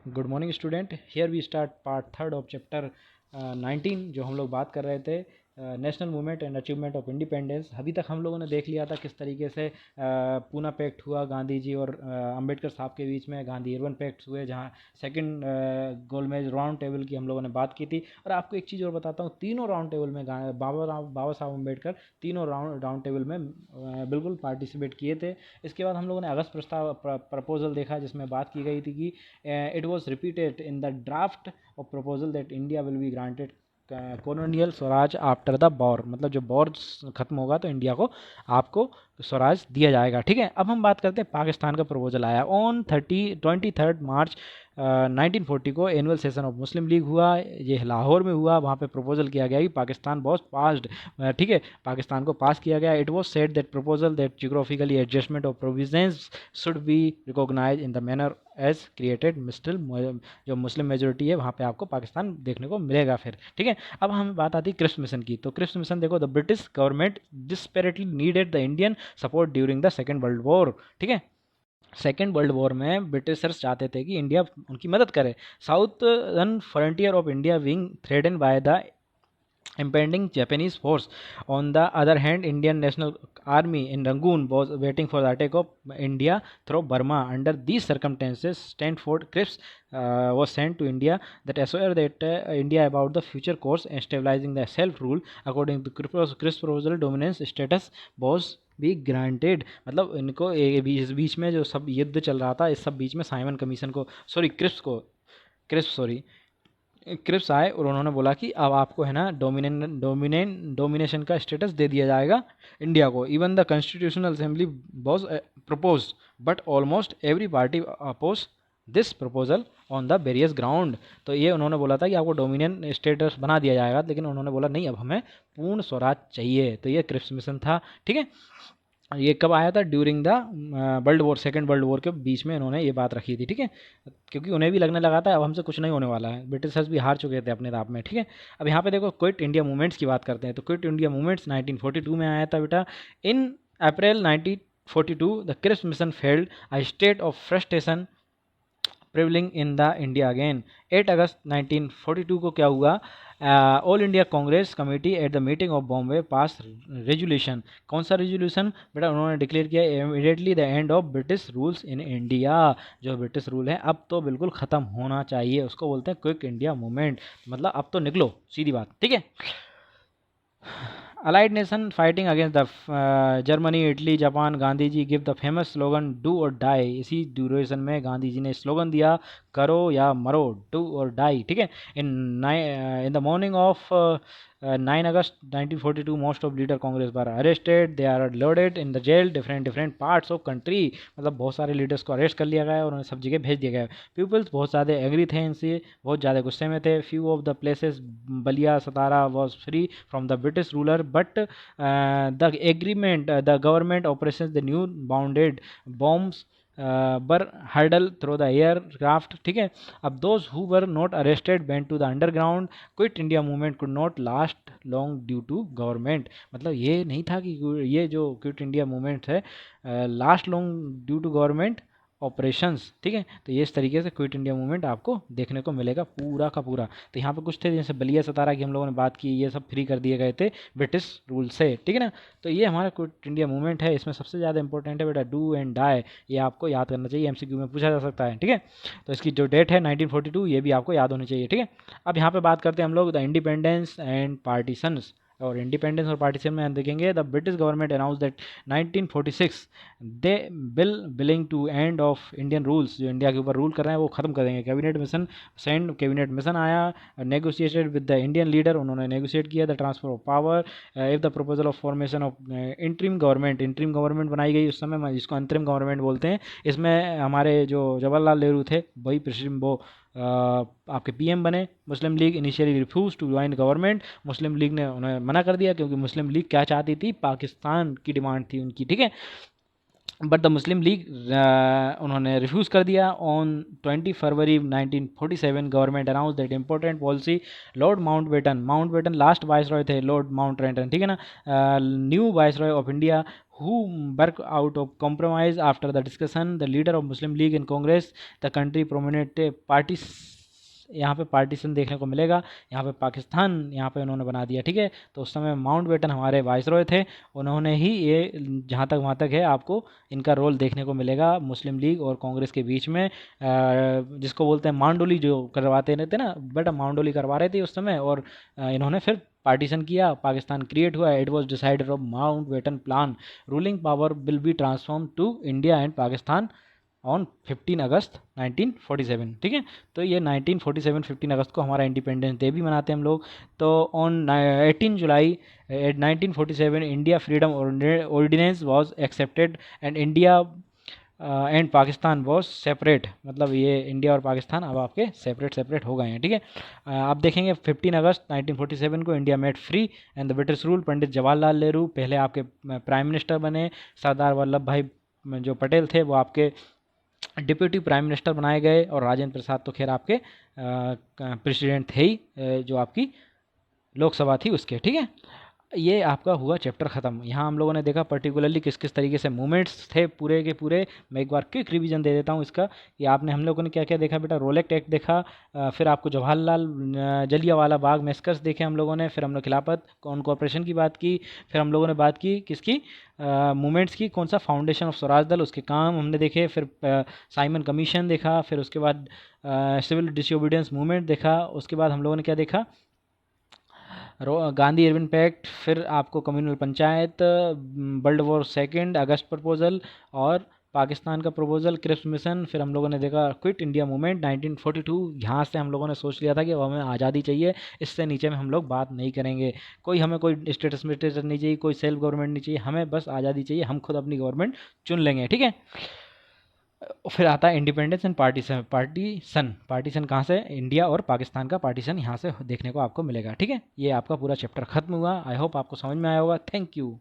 Good morning student. Here we start part third of chapter 19 जो हम लोग बात कर रहे थे national movement and achievement of independence. अभी तक हम लोगों ने देख लिया था किस तरीके से पूना पैक्ट हुआ गांधी जी और अंबेडकर साहब के बीच में। गांधी अर्बन पैक्ट हुए जहां सेकंड गोलमेज राउंड टेबल की हम लोगों ने बात की थी। और आपको एक चीज़ और बताता हूँ, तीनों राउंड टेबल में बाबा साहब अम्बेडकर तीनों राउंड टेबल में बिल्कुल पार्टिसिपेट किए थे। इसके बाद हम लोगों ने अगस्त प्रस्ताव प्रपोजल देखा जिसमें बात की गई थी कि it was repeated in the draft of proposal that India will be granted colonial Swaraj after the war. मतलब जब वॉर खत्म होगा तो इंडिया को आपको स्वराज दिया जाएगा। ठीक है, अब हम बात करते हैं पाकिस्तान का प्रपोजल आया ऑन 23 मार्च 1940 को annual session of Muslim league हुआ। ये लाहौर में हुआ। वहाँ पे प्रपोजल किया गया कि पाकिस्तान वॉज पास्ड। ठीक है, पाकिस्तान को पास किया गया। It was said that proposal that geographically adjustment of provisions should be recognize in the manner as created मिस्टिल। जो मुस्लिम मेजोरिटी है वहाँ पे आपको पाकिस्तान देखने को मिलेगा फिर। ठीक है, अब हम बात आती है क्रिप्स मिशन की। तो क्रिप्स मिशन देखो, the British government desperately needed the Indian support during the second world war. ठीक है, सेकेंड वर्ल्ड वॉर में ब्रिटिशर्स चाहते थे कि इंडिया उनकी मदद करे। Southern frontier of India being threaten by the impending Japanese force. On the other hand, Indian National Army in Rangoon was waiting for the attack of India through Burma. Under these circumstances, Stanford Cripps was sent to India that assure that India about the future course and stabilizing the self-rule. According to Cripps proposal, dominance status was भी granted. मतलब इनको बीच में जो सब युद्ध चल रहा था इस सब बीच में साइमन कमीशन को क्रिप्स आए और उन्होंने बोला कि अब आपको है ना डोमिनेशन का स्टेटस दे दिया जाएगा इंडिया को। Even the constitutional assembly was propose but almost every party oppose this proposal on the various ground. तो ये उन्होंने बोला था कि आपको डोमिनियन स्टेटस बना दिया जाएगा, लेकिन उन्होंने बोला नहीं, अब हमें पूर्ण स्वराज चाहिए। तो ये क्रिप्स मिशन था। ठीक है, ये कब आया था? During the world war, second world war के बीच में इन्होंने ये बात रखी थी। ठीक है, क्योंकि उन्हें भी लगने लगा था अब हमसे कुछ नहीं होने वाला है, ब्रिटिशर्स भी हार चुके थे अपने राप में। ठीक है, अब यहाँ पे देखो क्विट इंडिया मूवमेंट्स की बात करते हैं। तो क्विट इंडिया मूवमेंट्स 1942 में आया था बेटा। In April 1942 the Cripps Mission failed a state of frustration prevailing in the India again. 8 अगस्त 1942 को क्या हुआ? All India Congress Committee at the meeting of Bombay pass resolution. कौन सा रेजोल्यूशन बेटा? उन्होंने डिक्लेयर किया immediately the end of British rules in India. जो ब्रिटिश रूल है अब तो बिल्कुल ख़त्म होना चाहिए, उसको बोलते हैं क्विक इंडिया मूवमेंट। मतलब अब तो निकलो, सीधी बात। ठीक है, allied nation fighting against the Germany, Italy, Japan. Gandhi ji give the famous slogan do or die. इसी ड्यूरेशन में गांधी जी ने स्लोगन दिया करो या मरो, डू और डाई। ठीक है, in the morning of 9 August 1942 most of leader Congress were arrested, they are loaded in the jail different parts of country. मतलब बहुत सारे लीडर्स को अरेस्ट कर लिया गया और उन्हें सब जगह भेज दिया गया। पीपल्स बहुत ज़्यादा एग्री थे इनसे, बहुत ज़्यादा गुस्से में थे। Few of the places Ballia Satara was free from the British ruler but the agreement the government operation the new bounded bombs were hurled through the aircraft. ठीक है, अब those who were not arrested went to the underground. Quit India movement could not last long due to government. मतलब ये नहीं था कि ये जो क्विट इंडिया मूवमेंट है last long due to government operations. ठीक है, तो ये इस तरीके से क्विट इंडिया मूवमेंट आपको देखने को मिलेगा पूरा का पूरा। तो यहाँ पे कुछ थे जैसे बलिया सतारा की हम लोगों ने बात की, ये सब फ्री कर दिए गए थे ब्रिटिश रूल से। ठीक है ना, तो ये हमारा क्विट इंडिया मूवमेंट है। इसमें सबसे ज़्यादा इंपॉर्टेंट है बेटा डू एंड डाई, ये आपको याद करना चाहिए, एमसीक्यू में पूछा जा सकता है। ठीक है, तो इसकी जो डेट है 1942 ये भी आपको याद होनी चाहिए। ठीक है, अब यहाँ पे बात करते हैं हम लोग द इंडिपेंडेंस एंड पार्टीशंस। और इंडिपेंडेंस और पार्टीशन में हम देखेंगे the British government announce that 1946 they willing to end of Indian rules. जो इंडिया के ऊपर रूल कर रहे हैं वो खत्म कर देंगे। कैबिनेट मिशन आया, negotiated with the Indian leader. उन्होंने नेगोशिएट किया the transfer of power if the proposal of formation of interim government बनाई गई उस समय, जिसको अंतरिम गवर्नमेंट बोलते हैं। इसमें हमारे जो जवाहरलाल नेहरू थे वही वो आपके पीएम बने। Muslim League initially refuse to join government. Muslim League ने उन्हें मना कर दिया क्योंकि मुस्लिम लीग क्या चाहती थी? पाकिस्तान की डिमांड थी उनकी। ठीक है, बट द मुस्लिम लीग उन्होंने रिफ्यूज़ कर दिया। On 20 February 1947 government announce that important policy Lord Mountbatten last vice Roy थे, लॉर्ड माउंटबेटन। ठीक है ना, new vice Roy of India who work out of compromise after the discussion, the leader of Muslim League in Congress, the country prominent parties, यहाँ पे partition देखने को मिलेगा। यहाँ पे पाकिस्तान यहाँ पे उन्होंने बना दिया, ठीक है। तो उस समय माउंट बेटन हमारे वाइसरॉय थे, उन्होंने ही ये, जहाँ तक वहाँ तक है, आपको इनका रोल देखने को मिलेगा मुस्लिम लीग और कांग्रेस के बीच में, जिसको बोलते हैं मांडोली जो करवाते रहते ना बेटा, मांडोली करवा रहे थे उस समय, और इन्होंने फिर पार्टीशन किया, पाकिस्तान क्रिएट हुआ। It was decided of Mountbatten plan, ruling power will be transform to India and Pakistan on 15 अगस्त 1947, ठीक है। तो ये 1947 15 अगस्त को हमारा इंडिपेंडेंस डे भी मनाते हैं हम लोग। तो on 18 July 1947 India freedom ordinance was accepted and India and Pakistan was separate, मतलब ये इंडिया और पाकिस्तान अब आपके सेपरेट हो गए हैं, ठीक है। आप देखेंगे 15 अगस्त 1947 को India made free and the British rule, Pandit Jawaharlal Nehru पहले आपके प्राइम मिनिस्टर बने, सरदार वल्लभ भाई जो पटेल थे वो आपके डिप्यूटी प्राइम मिनिस्टर बनाए गए, और राजेंद्र प्रसाद तो खैर आपके प्रेसिडेंट थे ही, जो आपकी लोकसभा थी उसके, ठीक है। ये आपका हुआ चैप्टर ख़त्म। यहाँ हम लोगों ने देखा पर्टिकुलरली किस किस तरीके से मूवमेंट्स थे पूरे के पूरे। मैं एक बार क्विक रिवीजन दे देता हूँ इसका, कि आपने हम लोगों ने क्या क्या देखा बेटा। रोलेक्ट एक्ट देखा, फिर आपको जवाहरलाल जलियांवाला बाग मैस्कर्स देखे हम लोगों ने, फिर हम लोग खिलाफत कॉरपोरेशन की बात की, फिर हम लोगों ने बात की किसकी, मूवमेंट्स की, कौन सा फाउंडेशन ऑफ स्वराज दल, उसके काम हमने देखे, फिर साइमन कमीशन देखा, फिर उसके बाद सिविल डिसोबीडियंस मूवमेंट देखा, उसके बाद हम लोगों ने क्या देखा, गांधी इरविन पैक्ट, फिर आपको communal panchayat, world war second, अगस्त प्रपोजल, और पाकिस्तान का प्रपोजल, क्रिप्स मिशन, फिर हम लोगों ने देखा क्विट इंडिया मूवमेंट 1942। यहाँ से हम लोगों ने सोच लिया था कि अब हमें आज़ादी चाहिए, इससे नीचे में हम लोग बात नहीं करेंगे, हमें कोई स्टेटस नहीं चाहिए, कोई सेल्फ गवर्नमेंट नहीं चाहिए, हमें बस आज़ादी चाहिए, हम खुद अपनी गवर्नमेंट चुन लेंगे, ठीक है। फिर आता है इंडिपेंडेंस एंड पार्टीशन। पार्टीशन कहाँ से, इंडिया और पाकिस्तान का पार्टीशन यहाँ से देखने को आपको मिलेगा, ठीक है। ये आपका पूरा चैप्टर खत्म हुआ। आई होप आपको समझ में आया होगा। Thank you.